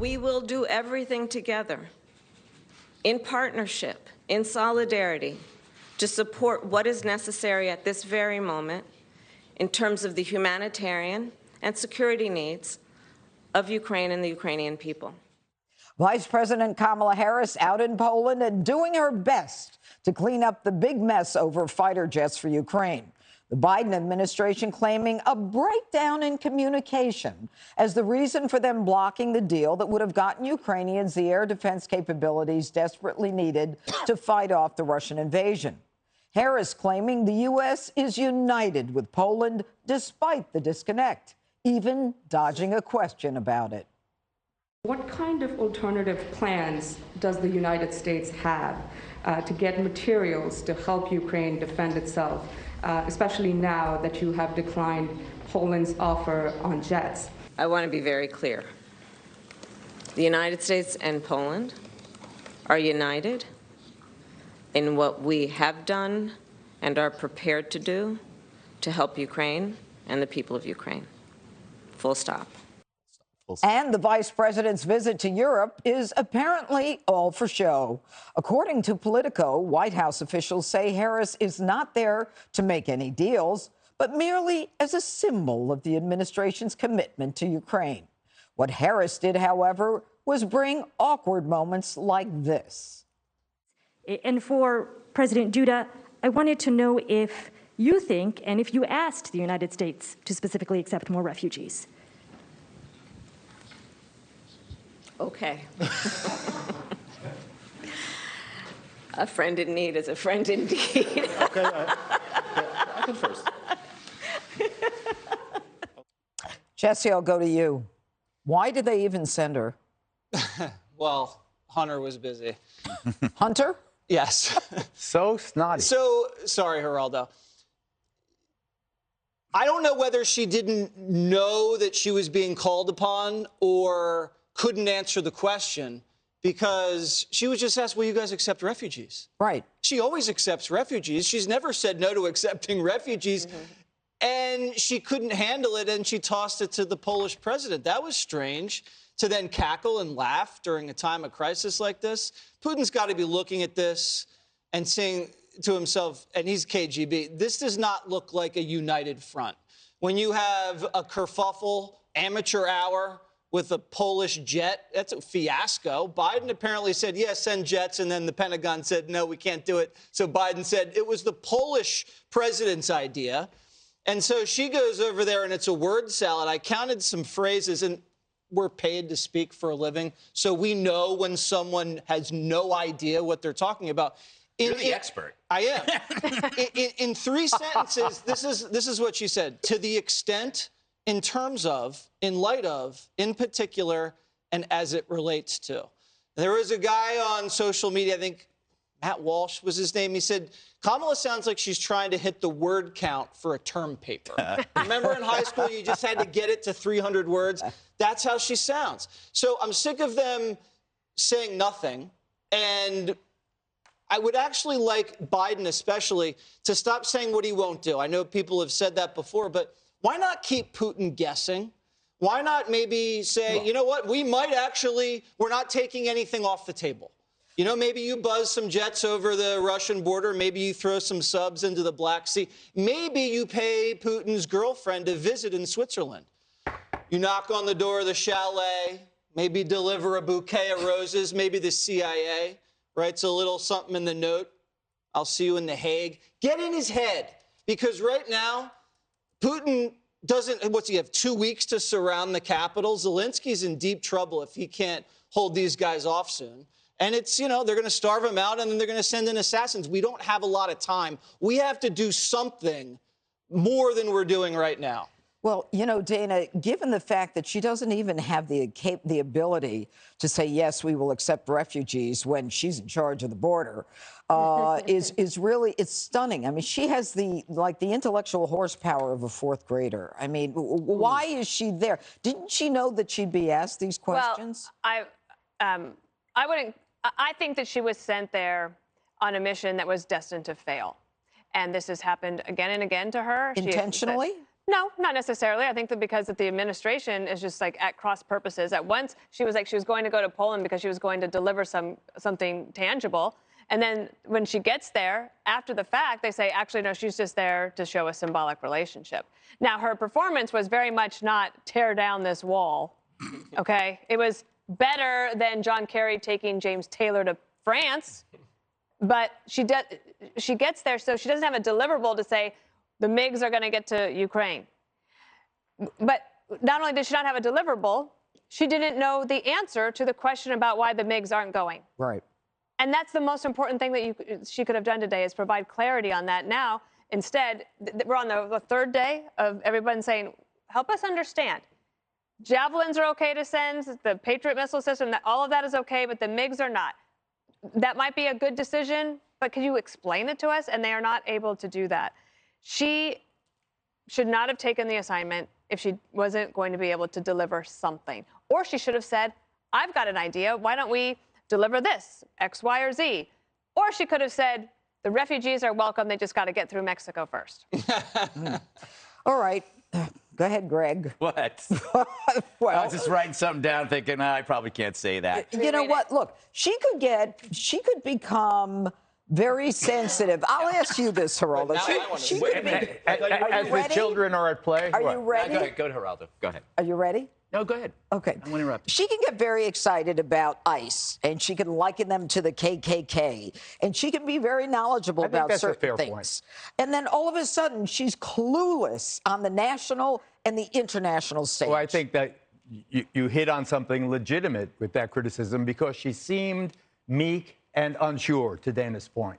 we will do everything together, in partnership, in solidarity, to support what is necessary at this very moment in terms of the humanitarian and security needs of Ukraine and the Ukrainian people. Vice President Kamala Harris out in Poland and doing her best to clean up the big mess over fighter jets for Ukraine. The Biden administration claiming a breakdown in communication as the reason for them blocking the deal that would have gotten Ukrainians the air defense capabilities desperately needed to fight off the Russian invasion. Harris claiming the U.S. is united with Poland despite the disconnect, even dodging a question about it. What kind of alternative plans does the United States have to get materials to help Ukraine defend itself, especially now that you have declined Poland's offer on jets? I want to be very clear. The United States and Poland are united in what we have done and are prepared to do to help Ukraine and the people of Ukraine. Full stop. And the vice president's visit to Europe is apparently all for show. According to Politico, White House officials say Harris is not there to make any deals, but merely as a symbol of the administration's commitment to Ukraine. What Harris did, however, was bring awkward moments like this. And for President Duda, I wanted to know if you think, and if you asked the United States to specifically accept more refugees. Okay. A friend in need is a friend indeed. Okay, I can first. Jesse, I'll go to you. Why did they even send her? Well, Hunter was busy. Hunter? Yes. So snotty. So, sorry, Geraldo. I don't know whether she didn't know that she was being called upon or couldn't answer the question because she was just asked, will you guys accept refugees? Right. She always accepts refugees. She's never said no to accepting refugees. And she couldn't handle it, and she tossed it to the Polish president. That was strange, to then cackle and laugh during a time of crisis like this. Putin's got to be looking at this and saying to himself, and he's KGB, this does not look like a united front. When you have a kerfuffle, amateur hour with a Polish jet, that's a fiasco. Biden apparently said, yes, send jets, and then the Pentagon said, no, we can't do it. So Biden said it was the Polish president's idea. And so she goes over there, and it's a word salad. I counted some phrases, and we're paid to speak for a living, so we know when someone has no idea what they're talking about. You're the expert. I am. In three sentences, this is what she said. To the extent, in terms of, in light of, in particular, and as it relates to. There was a guy on social media, I think Matt Walsh was his name. He said, Kamala sounds like she's trying to hit the word count for a term paper. Remember in high school, you just had to get it to 300 words? That's how she sounds. So I'm sick of them saying nothing. And I would actually like Biden especially to stop saying what he won't do. I know people have said that before, but why not keep Putin guessing? Why not maybe say, you know what, we might actually, we're not taking anything off the table. You know, maybe you buzz some jets over the Russian border. Maybe you throw some subs into the Black Sea. Maybe you pay Putin's girlfriend a visit in Switzerland. You knock on the door of the chalet, maybe deliver a bouquet of roses, maybe the CIA writes a little something in the note. I'll see you in The Hague. Get in his head, because right now, Putin doesn't, what's he have, 2 weeks to surround the capital? Zelensky's in deep trouble if he can't hold these guys off soon. And it's, you know, they're going to starve him out, and then they're going to send in assassins. We don't have a lot of time. We have to do something more than we're doing right now. Well, you know, Dana, given the fact that she doesn't even have the ability to say, yes, we will accept refugees when she's in charge of the border, is really, it's stunning. I mean, she has the intellectual horsepower of a fourth grader. I mean, why is she there? Didn't she know that she'd be asked these questions? Well, I think that she was sent there on a mission that was destined to fail. And this has happened again and again to her. Intentionally? No, not necessarily. I think that because the administration is just like at cross purposes. At once, she was like she was going to go to Poland because she was going to deliver something tangible. And then when she gets there, after the fact, they say, actually, no, she's just there to show a symbolic relationship. Now, her performance was very much not tear down this wall, okay? It was better than John Kerry taking James Taylor to France, but she gets there, so she doesn't have a deliverable to say, the MiGs are going to get to Ukraine. But not only did she not have a deliverable, she didn't know the answer to the question about why the MiGs aren't going. Right. And that's the most important thing that she could have done today, is provide clarity on that. Now, instead, we're on the third day of everyone saying, help us understand. Javelins are okay to send, the Patriot missile system, all of that is okay, but the MiGs are not. That might be a good decision, but can you explain it to us? And they are not able to do that. She should not have taken the assignment if she wasn't going to be able to deliver something. Or she should have said, I've got an idea. Why don't we deliver this, X, Y, or Z? Or she could have said, the refugees are welcome. They just got to get through Mexico first. All right. Go ahead, Greg. What? Well, I was just writing something down thinking, I probably can't say that. you know what? Look, she could become very sensitive. I'll ask you this, Geraldo. She could be. As the children are at play. Are you ready? Go ahead, Geraldo. Go ahead. Are you ready? No, go ahead. Okay. I won't interrupt. She can get very excited about ICE, and she can liken them to the KKK, and she can be very knowledgeable about that's a certain fair things. point. And then all of a sudden, she's clueless on the national and the international stage. Well, I think that you hit on something legitimate with that criticism, because she seemed meek and unsure, to Dana's point.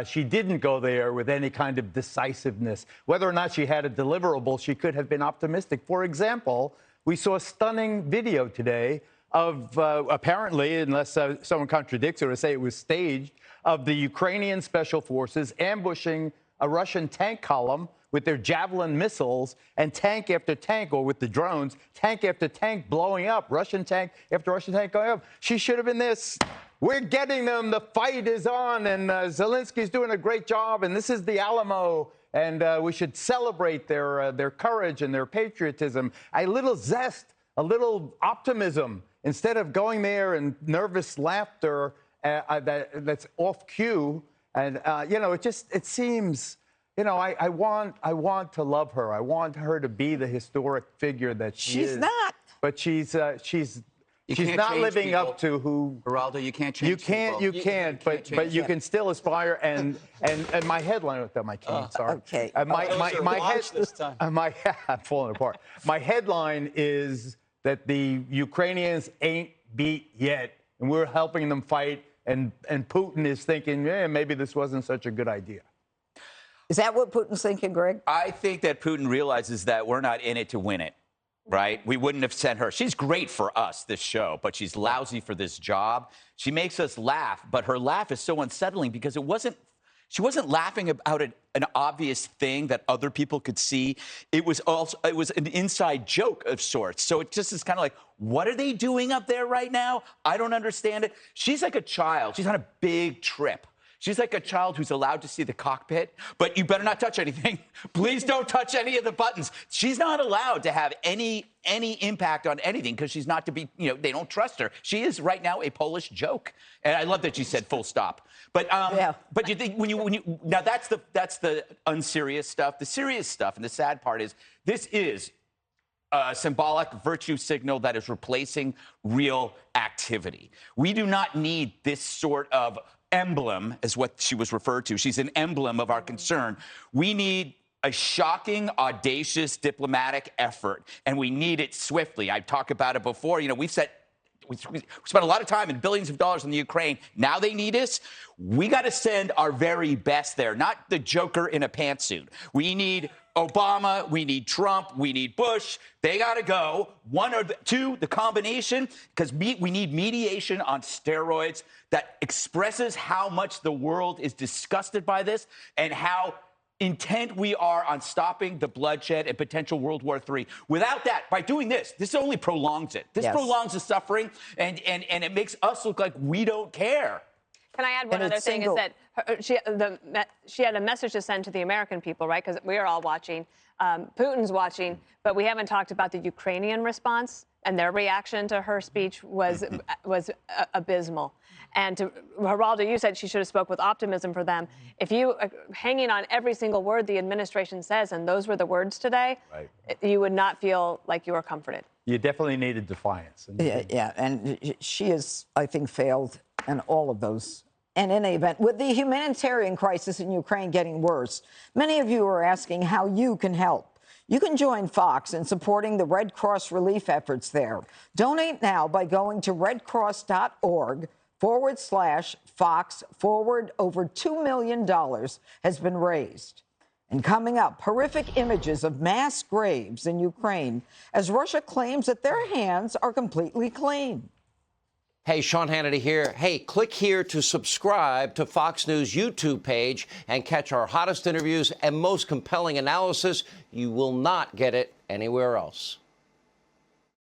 She didn't go there with any kind of decisiveness. Whether or not she had a deliverable, she could have been optimistic. For example, we saw a stunning video today of, apparently, unless someone contradicts or say it was staged, of the Ukrainian special forces ambushing a Russian tank column with their Javelin missiles, and tank after tank, or with the drones, tank after tank blowing up, Russian tank after Russian tank going up. She should have been this. We're getting them. The fight is on, and Zelensky's doing a great job, and this is the Alamo, and we should celebrate their courage and their patriotism. A little zest, a little optimism, instead of going there and nervous laughter that's off cue. And you know, it seems. You know, I want to love her. I want her to be the historic figure that she is. She's not. But she's not living up to who. Geraldo, you can't change people. You can't. But you can still aspire. And my headline with my cane. Sorry. Okay. I'm falling apart. My headline is that the Ukrainians ain't beat yet, and we're helping them fight. And Putin is thinking, yeah, maybe this wasn't such a good idea. Is that what Putin's thinking, Greg? I think that Putin realizes that we're not in it to win it, right? We wouldn't have sent her. She's great for us, this show, but she's lousy for this job. She makes us laugh, but her laugh is so unsettling because she wasn't laughing about an obvious thing that other people could see. It was an inside joke of sorts. So it just is kind of like, what are they doing up there right now? I don't understand it. She's like a child. She's on a big trip. She's like a child who's allowed to see the cockpit, but you better not touch anything. Please don't touch any of the buttons. She's not allowed to have any impact on anything because she's not to be, you know, they don't trust her. She is right now a Polish joke. And I love that she said full stop. But but you think when you now that's the unserious stuff. The serious stuff and the sad part is this is a symbolic virtue signal that is replacing real activity. We do not need this sort of emblem, is what she was referred to. She's an emblem of our concern. We need a shocking, audacious diplomatic effort, and we need it swiftly. I've talked about it before. You know, we spent a lot of time and billions of dollars in the Ukraine. Now they need us. We got to send our very best there, not the Joker in a pantsuit. We need Obama, we need Trump, we need Bush. They got to go. One or two, the combination, because we need mediation on steroids that expresses how much the world is disgusted by this and how intent we are on stopping the bloodshed and potential World War III. Without that, by doing this only prolongs it. This prolongs the suffering, and it makes us look like we don't care. Can I add one And other it's thing? single- Is that she had a message to send to the American people, right? Because we are all watching. Putin's watching, but we haven't talked about the Ukrainian response, and their reaction to her speech was abysmal. And to Geraldo, you said she should have spoke with optimism for them. If you hanging on every single word the administration says, and those were the words today, you would not feel like you were comforted. You definitely needed defiance. Yeah, and she has, I think, failed in all of those. And in any event, with the humanitarian crisis in Ukraine getting worse, many of you are asking how you can help. You can join Fox in supporting the Red Cross relief efforts there. Donate now by going to redcross.org/Fox. Over $2 million has been raised. And coming up, horrific images of mass graves in Ukraine as Russia claims that their hands are completely clean. Hey, Sean Hannity here. Hey, click here to subscribe to Fox News YouTube page and catch our hottest interviews and most compelling analysis. You will not get it anywhere else.